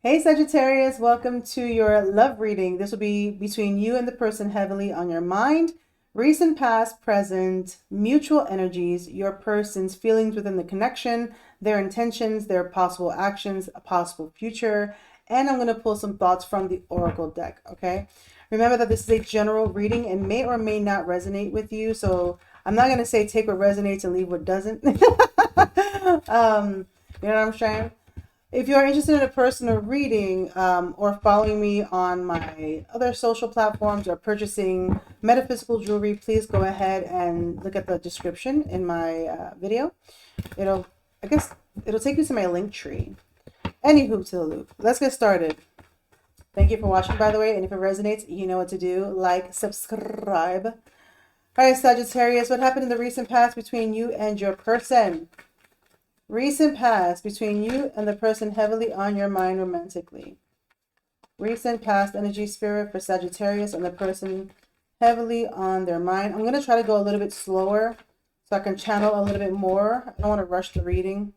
Hey Sagittarius, welcome to your love reading. This will be between you and the person heavily on your mind. Recent, past, present, mutual energies, your person's feelings within the connection, their intentions, their possible actions, a possible future. And I'm going to pull some thoughts from the Oracle deck, okay? Remember that this is a general reading and may or may not resonate with you. So I'm not going to say take what resonates and leave what doesn't. You know what I'm saying? If you're interested in a personal reading or following me on my other social platforms or purchasing metaphysical jewelry, please go ahead and look at the description in my video. I guess it'll take you to my link tree. Anywho, to the loop. Let's get started. Thank you for watching, by the way. And if it resonates, you know what to do. Like, subscribe. All right, Sagittarius, what happened in the recent past between you and your person? Recent past between you and the person heavily on your mind romantically. Recent past energy spirit for Sagittarius and the person heavily on their mind. I'm going to try to go a little bit slower so I can channel a little bit more. I don't want to rush the reading.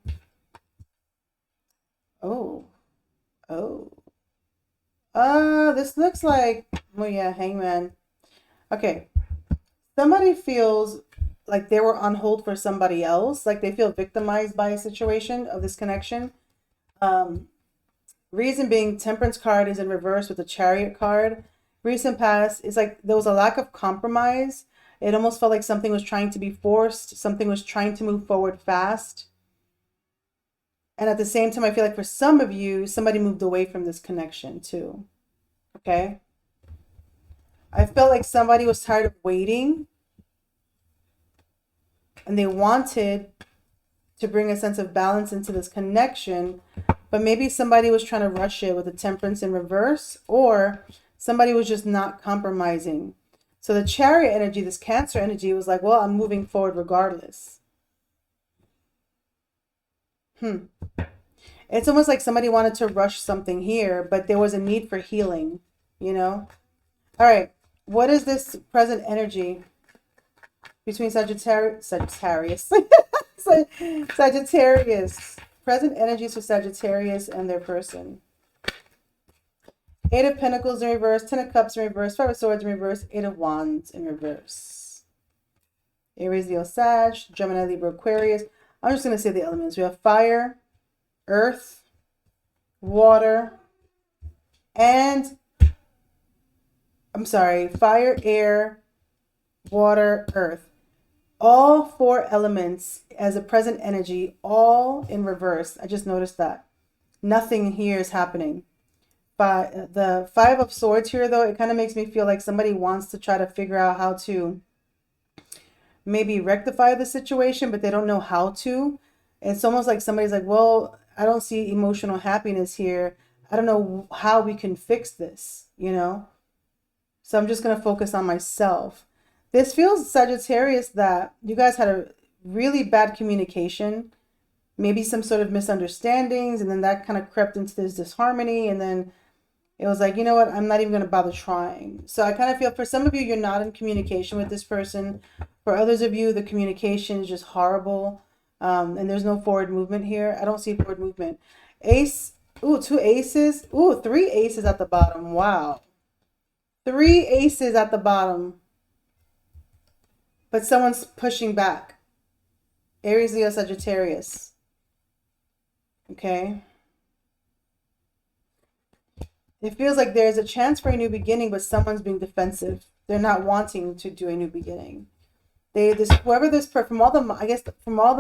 This looks like, well, yeah, Hangman. Okay. Somebody feels like they were on hold for somebody else, like they feel victimized by a situation of this connection. Reason being, Temperance card is in reverse with the Chariot card. Recent past, it's like there was a lack of compromise. It almost felt like something was trying to be forced. Something was trying to move forward fast. And at the same time, I feel like for some of you, somebody moved away from this connection too. Okay? I felt like somebody was tired of waiting and they wanted to bring a sense of balance into this connection, but maybe somebody was trying to rush it with the Temperance in reverse, or somebody was just not compromising. So the Chariot energy, this Cancer energy, was like, well, I'm moving forward regardless. It's almost like somebody wanted to rush something here, but there was a need for healing, you know? All right, what is this present energy between Sagittarius, Sagittarius, present energies for Sagittarius and their person? Eight of Pentacles in reverse, Ten of Cups in reverse, Five of Swords in reverse, Eight of Wands in reverse. Aries, Leo, Sag, Gemini, Libra, Aquarius. I'm just going to say the elements. We have fire, earth, water, and fire, air, water, earth. All four elements as a present energy, all in reverse. I just noticed that. Nothing here is happening. But the Five of Swords here, though, it kind of makes me feel like somebody wants to try to figure out how to maybe rectify the situation, but they don't know how to. It's almost like somebody's like, well, I don't see emotional happiness here. I don't know how we can fix this, you know? So I'm just going to focus on myself. This feels, Sagittarius, that you guys had a really bad communication, maybe some sort of misunderstandings, and then that kind of crept into this disharmony, and then it was like, you know what, I'm not even going to bother trying. So I kind of feel for some of you, you're not in communication with this person. For others of you, the communication is just horrible, and there's no forward movement here. I don't see forward movement. Ace, two aces, three aces at the bottom. Wow. Three aces at the bottom. But someone's pushing back. Aries, Leo, Sagittarius. Okay. It feels like there's a chance for a new beginning, but someone's being defensive. They're not wanting to do a new beginning. From all the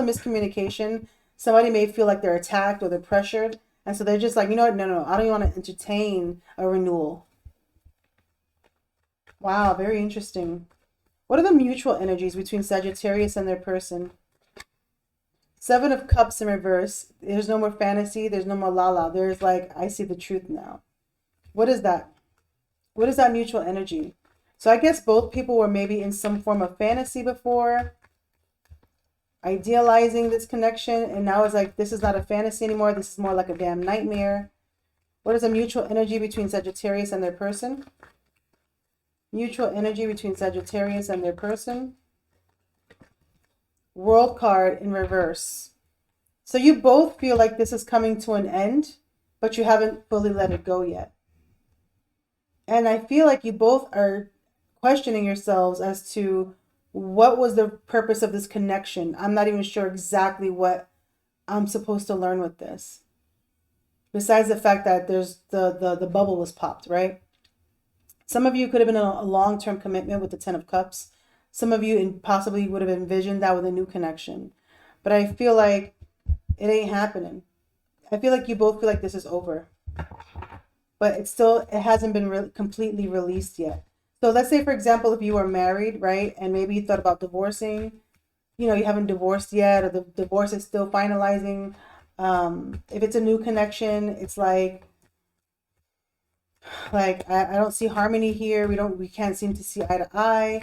miscommunication, somebody may feel like they're attacked or they're pressured. And so they're just like, you know what? No, I don't even want to entertain a renewal. Wow, very interesting. What are the mutual energies between Sagittarius and their person? Seven of Cups in reverse. There's no more fantasy. There's no more la-la. There's like, I see the truth now. What is that? What is that mutual energy? So I guess both people were maybe in some form of fantasy before, idealizing this connection. And now it's like, this is not a fantasy anymore. This is more like a damn nightmare. What is a mutual energy between Sagittarius and their person? Mutual energy between Sagittarius and their person. World card in reverse. So you both feel like this is coming to an end. but you haven't fully let it go yet. And I feel like you both are questioning yourselves as to what was the purpose of this connection. I'm not even sure exactly what I'm supposed to learn with this. Besides the fact that there's the bubble was popped, right? Some of you could have been in a long-term commitment with the Ten of Cups. Some of you possibly would have envisioned that with a new connection. But I feel like it ain't happening. I feel like you both feel like this is over. But it hasn't been completely released yet. So let's say, for example, if you were married, right? And maybe you thought about divorcing. You haven't divorced yet, or the divorce is still finalizing. If it's a new connection, it's like I don't see harmony here. We can't seem to see eye to eye.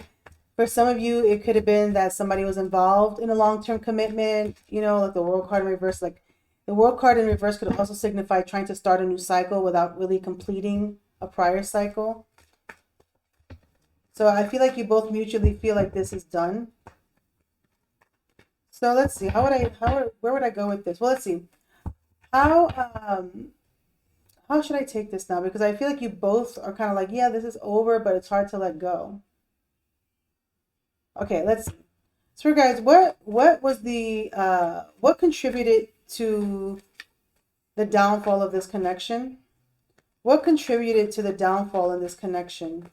For some of you, it could have been that somebody was involved in a long-term commitment, like the World card in reverse. Like the World card in reverse could also signify trying to start a new cycle without really completing a prior cycle. So I feel like you both mutually feel like this is done. So let's see. Where would I go with this? Well, let's see. How should I take this now? Because I feel like you both are kind of like, yeah, this is over, but it's hard to let go. Okay, let's see. So guys, what was the what contributed to the downfall of this connection? What contributed to the downfall in this connection?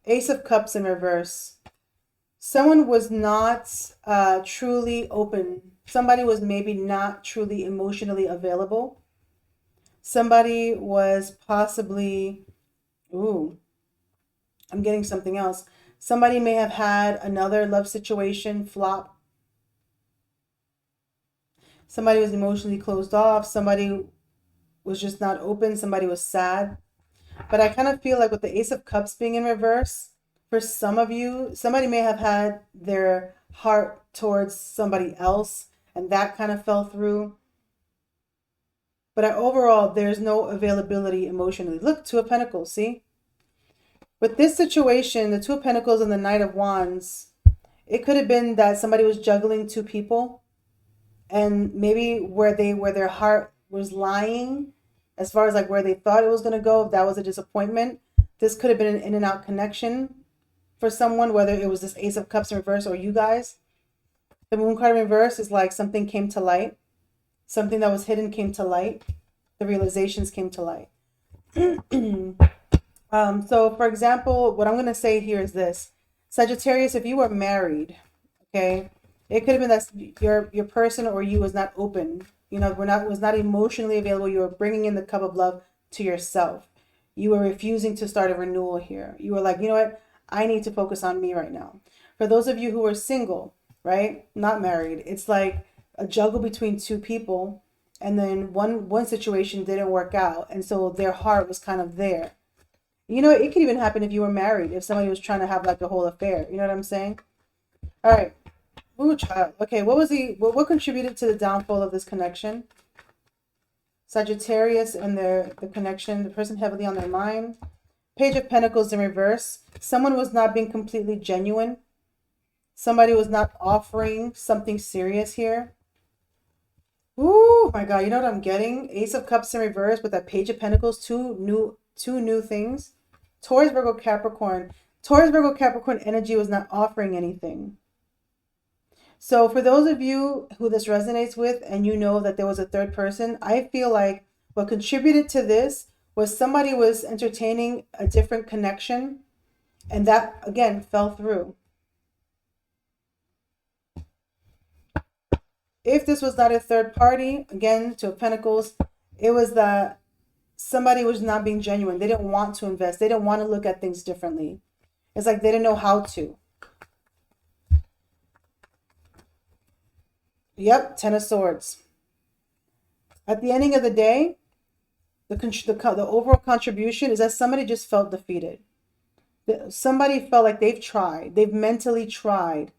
Ace of Cups in reverse. Someone was not truly open. Somebody was maybe not truly emotionally available. Somebody was possibly, I'm getting something else. Somebody may have had another love situation flop. Somebody was emotionally closed off. Somebody was just not open. Somebody was sad. But I kind of feel like with the Ace of Cups being in reverse, for some of you, somebody may have had their heart towards somebody else, and that kind of fell through. But overall, there's no availability emotionally. Look, Two of Pentacles, see? With this situation, the Two of Pentacles and the Knight of Wands, it could have been that somebody was juggling two people, and maybe where their heart was lying, as far as like where they thought it was going to go, if that was a disappointment, this could have been an in and out connection for someone, whether it was this Ace of Cups in reverse or you guys. The Moon card in reverse is like something came to light. Something that was hidden came to light. The realizations came to light. So for example, what I'm going to say here is this. Sagittarius, if you were married, okay, it could have been that your person or you was not open. Was not emotionally available. You were bringing in the cup of love to yourself. You were refusing to start a renewal here. You were like, you know what? I need to focus on me right now. For those of you who are single, right, not married, it's like a juggle between two people, and then one situation didn't work out, and so their heart was kind of there. It could even happen if you were married, if somebody was trying to have like a whole affair. You know what I'm saying? All right. Ooh, child. Okay, what contributed to the downfall of this connection? Sagittarius and the connection, the person heavily on their mind. Page of Pentacles in reverse. Someone was not being completely genuine. Somebody was not offering something serious here. Ooh, my God, you know what I'm getting? Ace of Cups in reverse with that Page of Pentacles, two new things. Taurus, Virgo, Capricorn. Taurus, Virgo, Capricorn energy was not offering anything. So for those of you who this resonates with and you know that there was a third person, I feel like what contributed to this was somebody was entertaining a different connection, and that, again, fell through. If this was not a third party, again, Two of Pentacles, it was that somebody was not being genuine. They didn't want to invest. They didn't want to look at things differently. It's like they didn't know how to. Yep, Ten of Swords. At the ending of the day, the overall contribution is that somebody just felt defeated. Somebody felt like they've mentally tried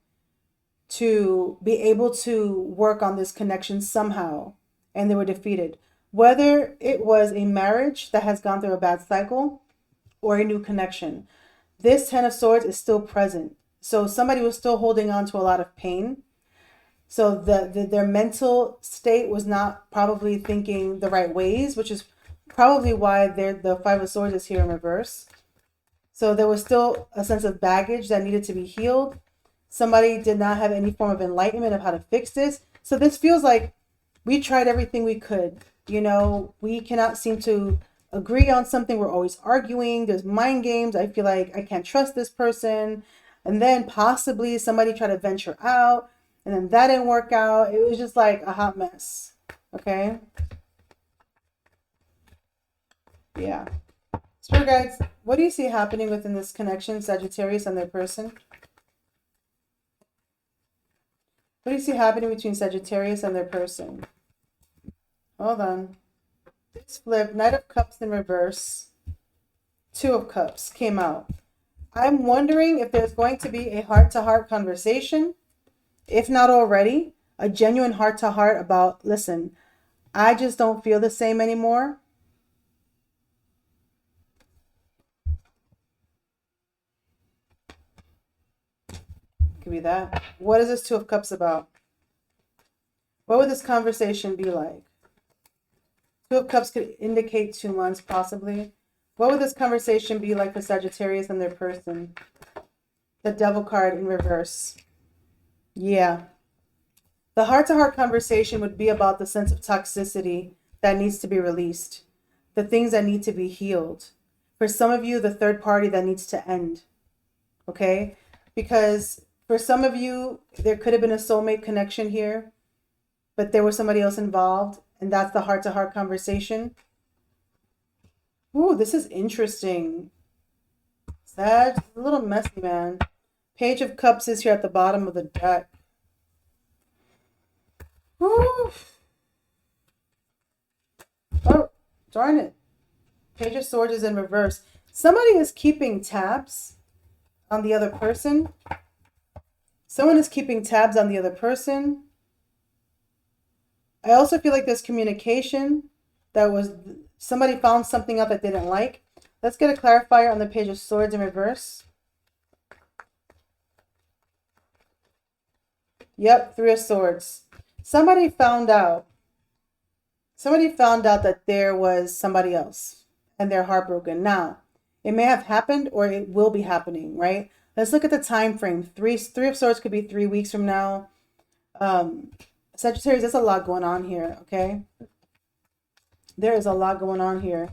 to be able to work on this connection somehow, and they were defeated. Whether it was a marriage that has gone through a bad cycle or a new connection, this Ten of Swords is still present. So somebody was still holding on to a lot of pain. So their mental state was not probably thinking the right ways, which is probably why the Five of Swords is here in reverse. So there was still a sense of baggage that needed to be healed. Somebody did not have any form of enlightenment of how to fix this. So this feels like we tried everything we could. You know, we cannot seem to agree on something. We're always arguing. There's mind games. I feel like I can't trust this person. And then possibly somebody tried to venture out, and then that didn't work out. It was just like a hot mess. Okay. Yeah. Spirit guides, what do you see happening within this connection, Sagittarius and their person? What do you see happening between Sagittarius and their person? Hold on. This flip, Knight of Cups in reverse, Two of Cups came out. I'm wondering if there's going to be a heart-to-heart conversation, if not already, a genuine heart-to-heart about, listen, I just don't feel the same anymore. Could be that. What is this Two of Cups about? What would this conversation be like? Two of Cups could indicate 2 months, possibly. What would this conversation be like for Sagittarius and their person? The Devil card in reverse. Yeah. The heart-to-heart conversation would be about the sense of toxicity that needs to be released, the things that need to be healed. For some of you, the third party that needs to end. Okay? Because for some of you, there could have been a soulmate connection here, but there was somebody else involved, and that's the heart-to-heart conversation. Ooh, this is interesting. That's a little messy, man. Page of Cups is here at the bottom of the deck. Ooh. Oh, darn it. Page of Swords is in reverse. Somebody is keeping tabs on the other person. Someone is keeping tabs on the other person. I also feel like there's communication that was, somebody found something out that they didn't like. Let's get a clarifier on the Page of Swords in reverse. Yep, Three of Swords. Somebody found out that there was somebody else and they're heartbroken. Now, it may have happened or it will be happening, right? Let's look at the time frame. Three of Swords could be 3 weeks from now. Sagittarius, there's a lot going on here, okay? There is a lot going on here.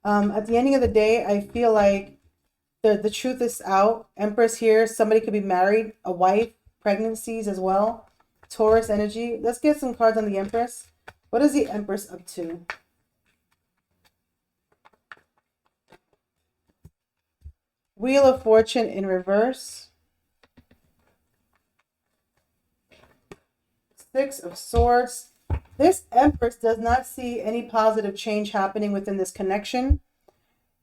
At the ending of the day, I feel like the truth is out. Empress here. Somebody could be married, a wife, pregnancies as well. Taurus energy. Let's get some cards on the Empress. What is the Empress up to? Wheel of Fortune in reverse. Six of Swords. This Empress does not see any positive change happening within this connection.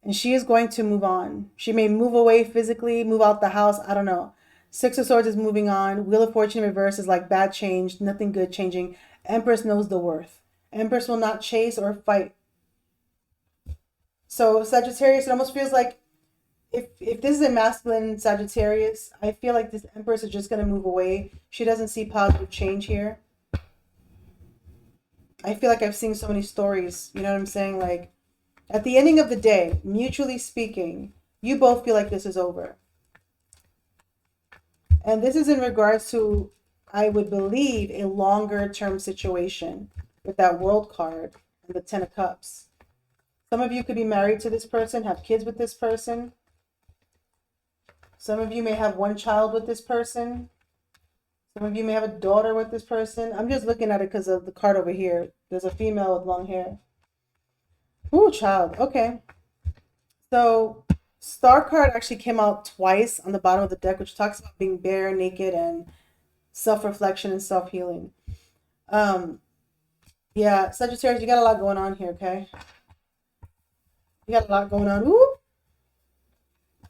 And she is going to move on. She may move away physically, move out the house. I don't know. Six of Swords is moving on. Wheel of Fortune in reverse is like bad change, nothing good changing. Empress knows the worth. Empress will not chase or fight. So Sagittarius, it almost feels like if this is a masculine Sagittarius, I feel like this Empress is just going to move away. She doesn't see positive change here. I feel like I've seen so many stories, you know what I'm saying? Like, at the ending of the day, mutually speaking, you both feel like this is over. And this is in regards to, I would believe, a longer term situation with that World card and the Ten of Cups. Some of you could be married to this person, have kids with this person. Some of you may have one child with this person. Some of you may have a daughter with this person. I'm just looking at it because of the card over here. There's a female with long hair. Ooh, child. Okay. So Star card actually came out twice on the bottom of the deck, which talks about being bare, naked, and self-reflection and self-healing. Yeah, Sagittarius, you got a lot going on here, okay? You got a lot going on. Ooh.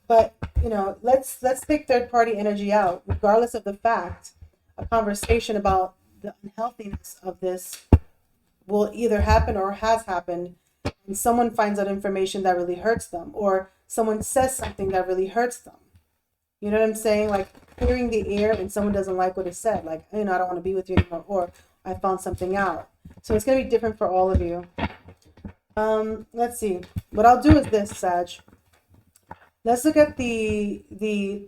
But, you know, let's take third-party energy out, regardless of the fact. A conversation about the unhealthiness of this will either happen or has happened, and someone finds out information that really hurts them, or someone says something that really hurts them. You know what I'm saying? Like clearing the air and someone doesn't like what is said. Like, I don't want to be with you anymore, or I found something out. So it's going to be different for all of you. Let's see. What I'll do is this, Sag. Let's look at the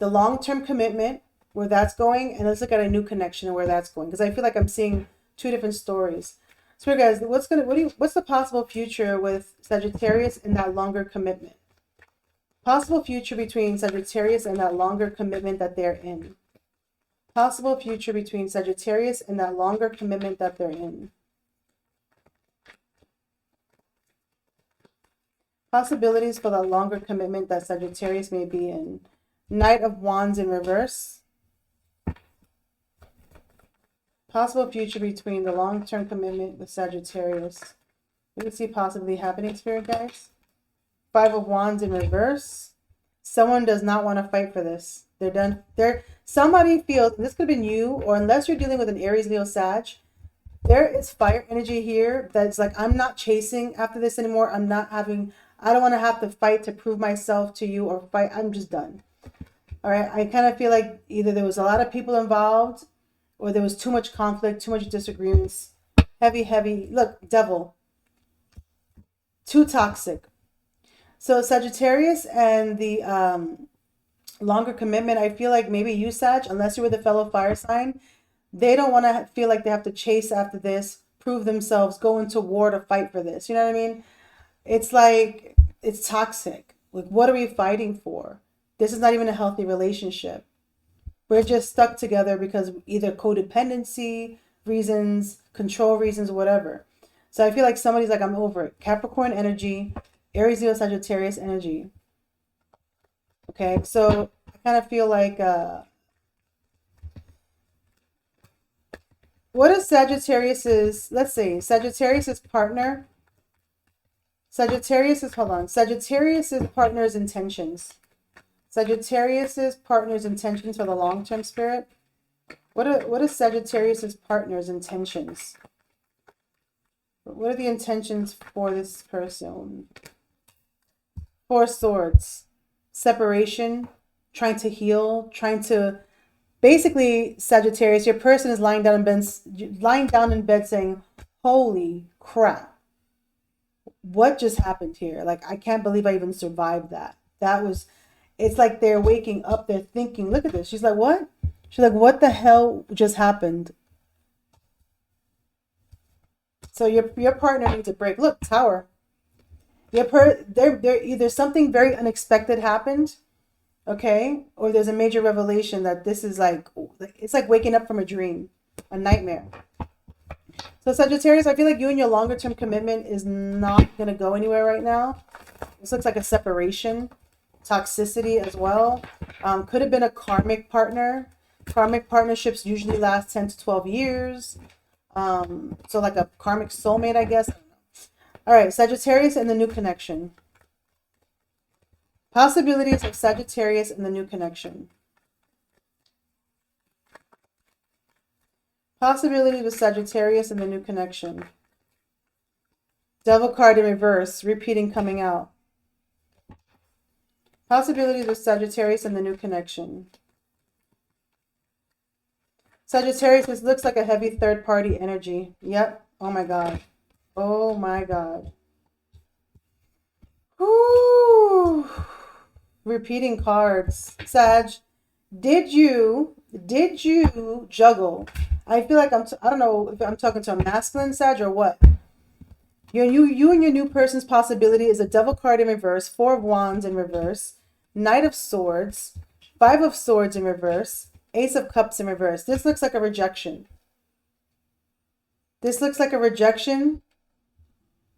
long-term commitment, where that's going, and let's look at a new connection and where that's going, because I feel like I'm seeing two different stories. So guys, what's the possible future with Sagittarius and that longer commitment? Possible future between Sagittarius and that longer commitment that they're in. Possible future between Sagittarius and that longer commitment that they're in. Possibilities for that longer commitment that Sagittarius may be in. Knight of Wands in reverse. Possible future between the long-term commitment with Sagittarius. We can see possibly happening, Spirit guys. Five of Wands in reverse. Someone does not want to fight for this. They're done. Somebody feels, this could have been you, or unless you're dealing with an Aries, Leo, Sag, there is fire energy here that's like, I'm not chasing after this anymore. I don't want to have to fight to prove myself to you or fight. I'm just done. All right. I kind of feel like either there was a lot of people involved, or there was too much conflict, too much disagreements. Heavy. Look, Devil. Too toxic. So Sagittarius and the longer commitment, I feel like maybe you, Sag, unless you're with a fellow fire sign, they don't want to feel like they have to chase after this, prove themselves, go into war to fight for this. You know what I mean? It's like, it's toxic. Like, what are we fighting for? This is not even a healthy relationship. We're just stuck together because either codependency reasons, control reasons, whatever. So I feel like somebody's like, I'm over it. Capricorn energy, Aries, Leo, Sagittarius energy. Okay, so I kind of feel like, what is Sagittarius's, let's see, Sagittarius's partner? Sagittarius's partner's intentions. Sagittarius's partner's intentions for the long-term, Spirit. What is Sagittarius's partner's intentions? What are the intentions for this person? Four Swords. Separation, trying to heal, basically, Sagittarius, your person is lying down in bed saying, holy crap, what just happened here? Like, I can't believe I even survived that. It's like they're waking up, they're thinking, look at this. She's like, what? She's like, what the hell just happened? So your partner needs a break. Look, Tower. They're either something very unexpected happened, okay, or there's a major revelation that this is like, it's like waking up from a dream, a nightmare. So Sagittarius, I feel like you and your longer term commitment is not going to go anywhere right now. This looks like a separation, toxicity as well. Could have been a karmic partner. Karmic partnerships usually last 10 to 12 years. So like a karmic soulmate, I guess. All right, Sagittarius and the new connection. Possibilities of Sagittarius and the new connection. Possibilities of Sagittarius and the new connection. Devil card in reverse, repeating, coming out. Possibilities of Sagittarius and the new connection. Sagittarius, this looks like a heavy third party energy. Yep. Oh my God. Oh my God. Whew. Repeating cards. Sag, did you juggle? I feel like I don't know if I'm talking to a masculine Sag or what. You and your new person's possibility is a Devil card in reverse, Four of Wands in reverse, Knight of Swords, Five of Swords in reverse, Ace of Cups in reverse. This looks like a rejection. This looks like a rejection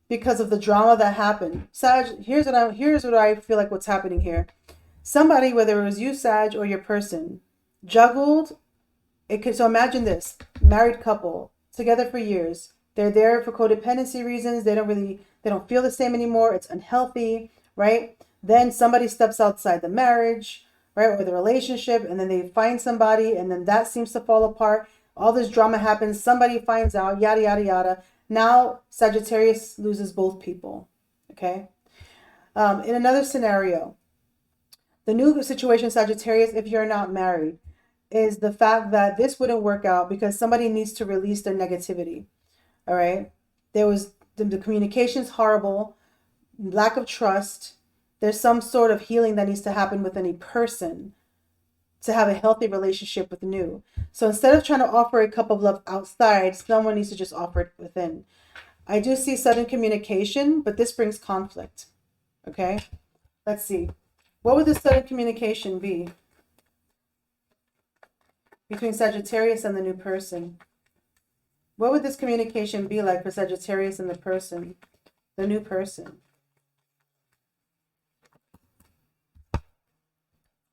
because of the drama that happened. Sag, here's what I feel like what's happening here. Somebody, whether it was you, Sag, or your person, juggled. So imagine this: married couple together for years. They're there for codependency reasons. They don't feel the same anymore. It's unhealthy, right? Then somebody steps outside the marriage, right, or the relationship, and then they find somebody, and then that seems to fall apart. All this drama happens. Somebody finds out, yada, yada, yada. Now Sagittarius loses both people, okay? In another scenario, The new situation, Sagittarius, if you're not married, is the fact that this wouldn't work out because somebody needs to release their negativity. All right. There was the communication's horrible, lack of trust. There's some sort of healing that needs to happen within a person to have a healthy relationship with new. So instead of trying to offer a cup of love outside, someone needs to just offer it within. I do see sudden communication, but this brings conflict. Okay. Let's see. What would the sudden communication be between Sagittarius and the new person? What would this communication be like for Sagittarius and the new person?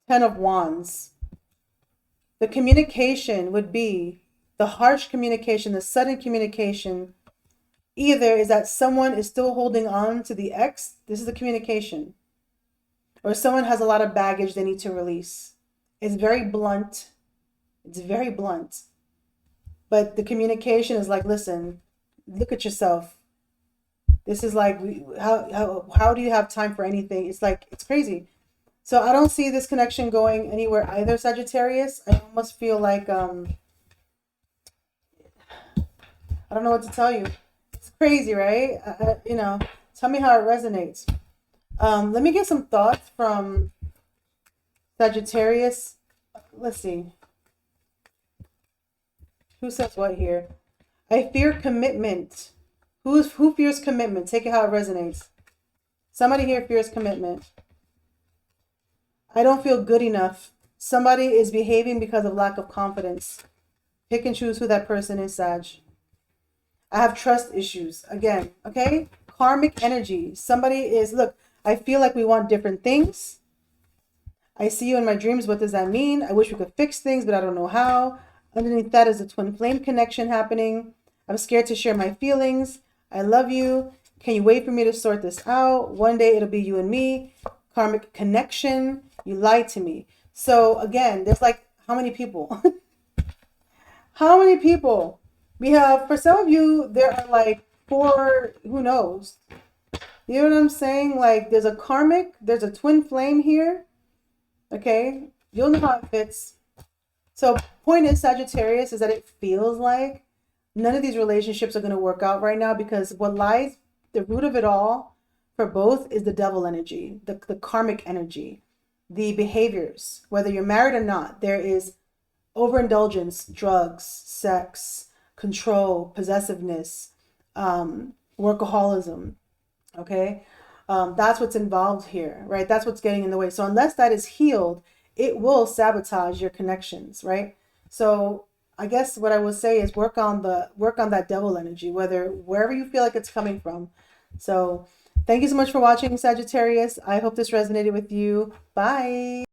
10 of Wands. The communication would be the harsh communication, the sudden communication. Either is that someone is still holding on to the ex. This is the communication. Or someone has a lot of baggage they need to release. It's very blunt. It's very blunt. But the communication is like, listen, look at yourself. This is like, how do you have time for anything? It's like, it's crazy. So I don't see this connection going anywhere either, Sagittarius. I almost feel like, I don't know what to tell you. It's crazy, right? Tell me how it resonates. Let me get some thoughts from Sagittarius. Let's see. Who says what here? I fear commitment. Who fears commitment? Take it how it resonates. Somebody here fears commitment. I don't feel good enough. Somebody is behaving because of lack of confidence. Pick and choose who that person is, Sag. I have trust issues. Again, okay? Karmic energy. Somebody is, look, I feel like we want different things. I see you in my dreams. What does that mean? I wish we could fix things, but I don't know how. Underneath that is a twin flame connection happening. I'm scared to share my feelings. I love you. Can you wait for me to sort this out? One day it'll be you and me. Karmic connection. You lied to me. So again, there's like, how many people? How many people? We have, for some of you, there are like 4, who knows? You know what I'm saying? Like there's a karmic, there's a twin flame here. Okay. You'll know how it fits. So point is, Sagittarius, is that it feels like none of these relationships are going to work out right now because what lies, the root of it all for both is the devil energy, the karmic energy, the behaviors. Whether you're married or not, there is overindulgence, drugs, sex, control, possessiveness, workaholism. Okay. That's what's involved here, right? That's what's getting in the way. So unless that is healed, it will sabotage your connections, right? So I guess what I would say is work on that devil energy, wherever you feel like it's coming from. So thank you so much for watching, Sagittarius. I hope this resonated with you. Bye.